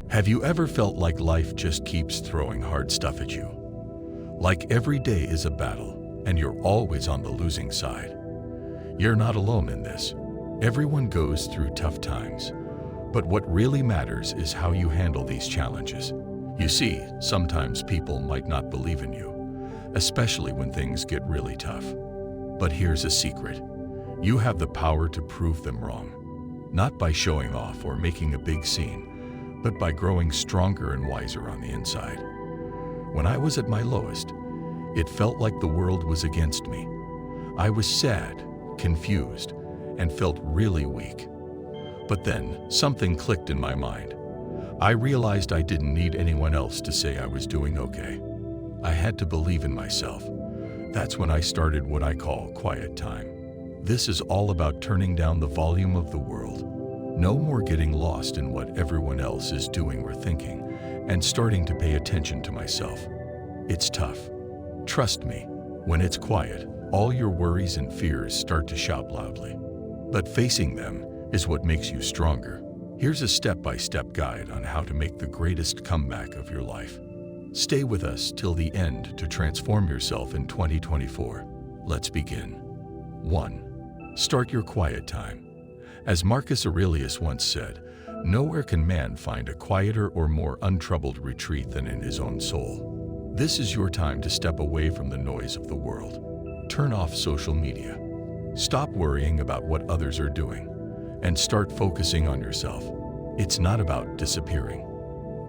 Have you ever felt like life just keeps throwing hard stuff at you? Like every day is a battle, and you're always on the losing side. You're not alone in this. Everyone goes through tough times. But what really matters is how you handle these challenges. You see, sometimes people might not believe in you, especially when things get really tough. But here's a secret. You have the power to prove them wrong. Not by showing off or making a big scene, but by growing stronger and wiser on the inside. When I was at my lowest, it felt like the world was against me. I was sad, confused, and felt really weak. But then, something clicked in my mind. I realized I didn't need anyone else to say I was doing okay. I had to believe in myself. That's when I started what I call quiet time. This is all about turning down the volume of the world. No more getting lost in what everyone else is doing or thinking, and starting to pay attention to myself. It's tough. Trust me, when it's quiet, all your worries and fears start to shout loudly. But facing them is what makes you stronger. Here's a step-by-step guide on how to make the greatest comeback of your life. Stay with us till the end to transform yourself in 2024. Let's begin. 1. Start your quiet time. As Marcus Aurelius once said, nowhere can man find a quieter or more untroubled retreat than in his own soul. This is your time to step away from the noise of the world. Turn off social media. Stop worrying about what others are doing, and start focusing on yourself. It's not about disappearing.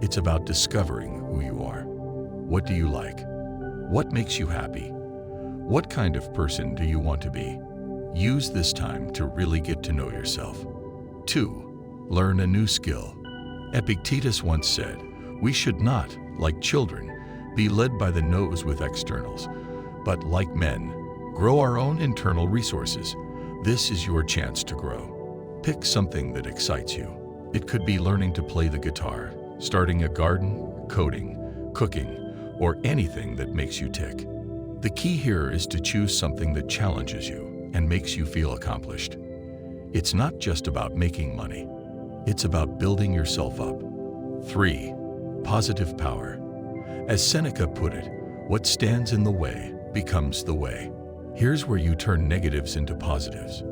It's about discovering who you are. What do you like? What makes you happy? What kind of person do you want to be? Use this time to really get to know yourself. 2. Learn a new skill. Epictetus once said, "We should not, like children, be led by the nose with externals, but like men, grow our own internal resources." This is your chance to grow. Pick something that excites you. It could be learning to play the guitar, starting a garden, coding, cooking, or anything that makes you tick. The key here is to choose something that challenges you and makes you feel accomplished. It's not just about making money. It's about building yourself up. 3. Positive power. As Seneca put it, what stands in the way becomes the way. Here's where you turn negatives into positives.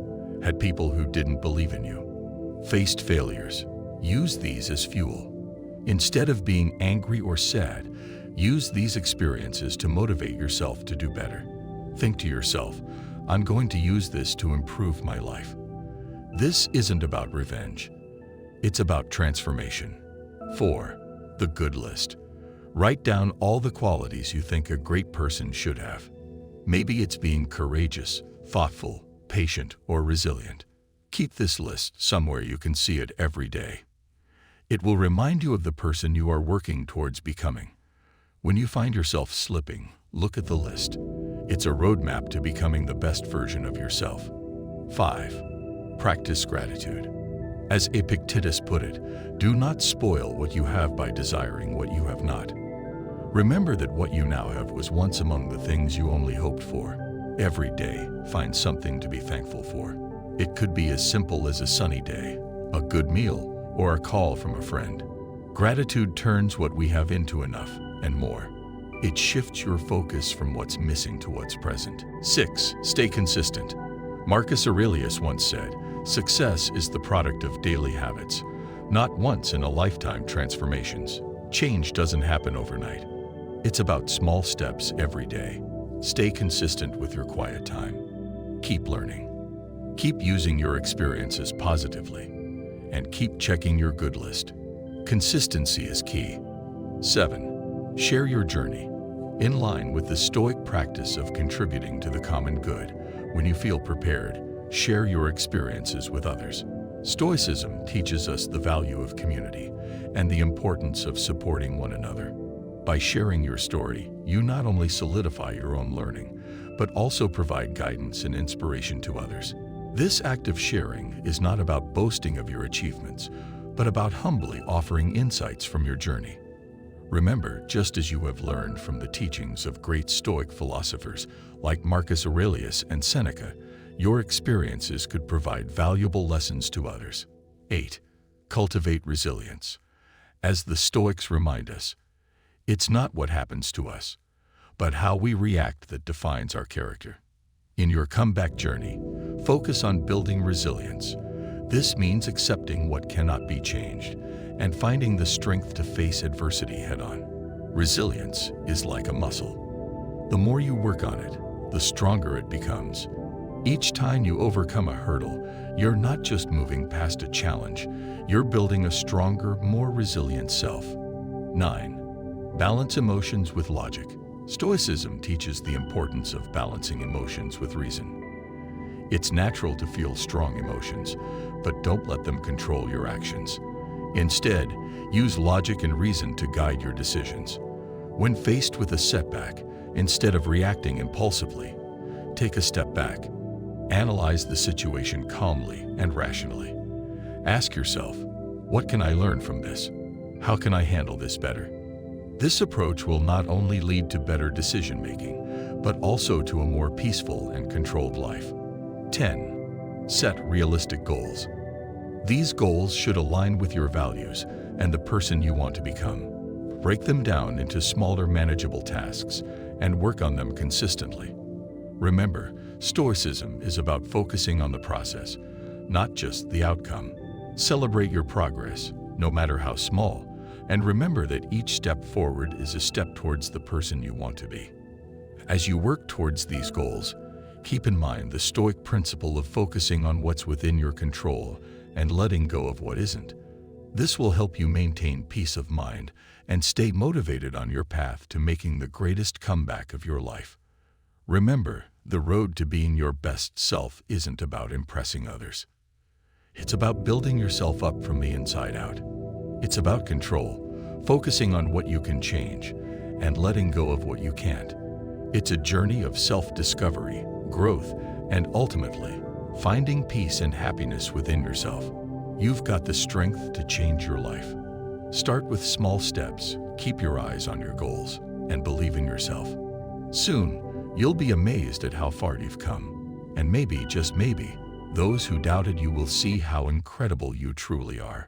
Had people who didn't believe in you. Faced failures. Use these as fuel. Instead of being angry or sad, use these experiences to motivate yourself to do better. Think to yourself, I'm going to use this to improve my life. This isn't about revenge. It's about transformation. 4. The good list. Write down all the qualities you think a great person should have. Maybe it's being courageous, thoughtful, patient, or resilient. Keep this list somewhere you can see it every day. It will remind you of the person you are working towards becoming. When you find yourself slipping, look at the list. It's a roadmap to becoming the best version of yourself. 5. Practice gratitude. As Epictetus put it, do not spoil what you have by desiring what you have not. Remember that what you now have was once among the things you only hoped for. Every day, find something to be thankful for. It could be as simple as a sunny day, a good meal, or a call from a friend. Gratitude turns what we have into enough and more. It shifts your focus from what's missing to what's present. 6. Stay consistent. Marcus Aurelius once said, "Success is the product of daily habits, not once in a lifetime transformations." Change doesn't happen overnight. It's about small steps every day. Stay consistent with your quiet time. Keep learning. Keep using your experiences positively. And keep checking your good list. Consistency is key. 7. Share your journey. In line with the Stoic practice of contributing to the common good, when you feel prepared, share your experiences with others. Stoicism teaches us the value of community and the importance of supporting one another. By sharing your story, you not only solidify your own learning, but also provide guidance and inspiration to others. This act of sharing is not about boasting of your achievements, but about humbly offering insights from your journey. Remember, just as you have learned from the teachings of great Stoic philosophers like Marcus Aurelius and Seneca, your experiences could provide valuable lessons to others. 8. Cultivate resilience. As the Stoics remind us, it's not what happens to us, but how we react that defines our character. In your comeback journey, focus on building resilience. This means accepting what cannot be changed and finding the strength to face adversity head-on. Resilience is like a muscle. The more you work on it, the stronger it becomes. Each time you overcome a hurdle, you're not just moving past a challenge, you're building a stronger, more resilient self. 9. Balance emotions with logic. Stoicism teaches the importance of balancing emotions with reason. It's natural to feel strong emotions, but don't let them control your actions. Instead, use logic and reason to guide your decisions. When faced with a setback, instead of reacting impulsively, take a step back. Analyze the situation calmly and rationally. Ask yourself, what can I learn from this? How can I handle this better? This approach will not only lead to better decision-making, but also to a more peaceful and controlled life. 10. Set realistic goals. These goals should align with your values and the person you want to become. Break them down into smaller, manageable tasks and work on them consistently. Remember, Stoicism is about focusing on the process, not just the outcome. Celebrate your progress, no matter how small, and remember that each step forward is a step towards the person you want to be. As you work towards these goals, keep in mind the Stoic principle of focusing on what's within your control and letting go of what isn't. This will help you maintain peace of mind and stay motivated on your path to making the greatest comeback of your life. Remember, the road to being your best self isn't about impressing others. It's about building yourself up from the inside out. It's about control, focusing on what you can change, and letting go of what you can't. It's a journey of self-discovery, growth, and ultimately, finding peace and happiness within yourself. You've got the strength to change your life. Start with small steps, keep your eyes on your goals, and believe in yourself. Soon, you'll be amazed at how far you've come. And maybe, just maybe, those who doubted you will see how incredible you truly are.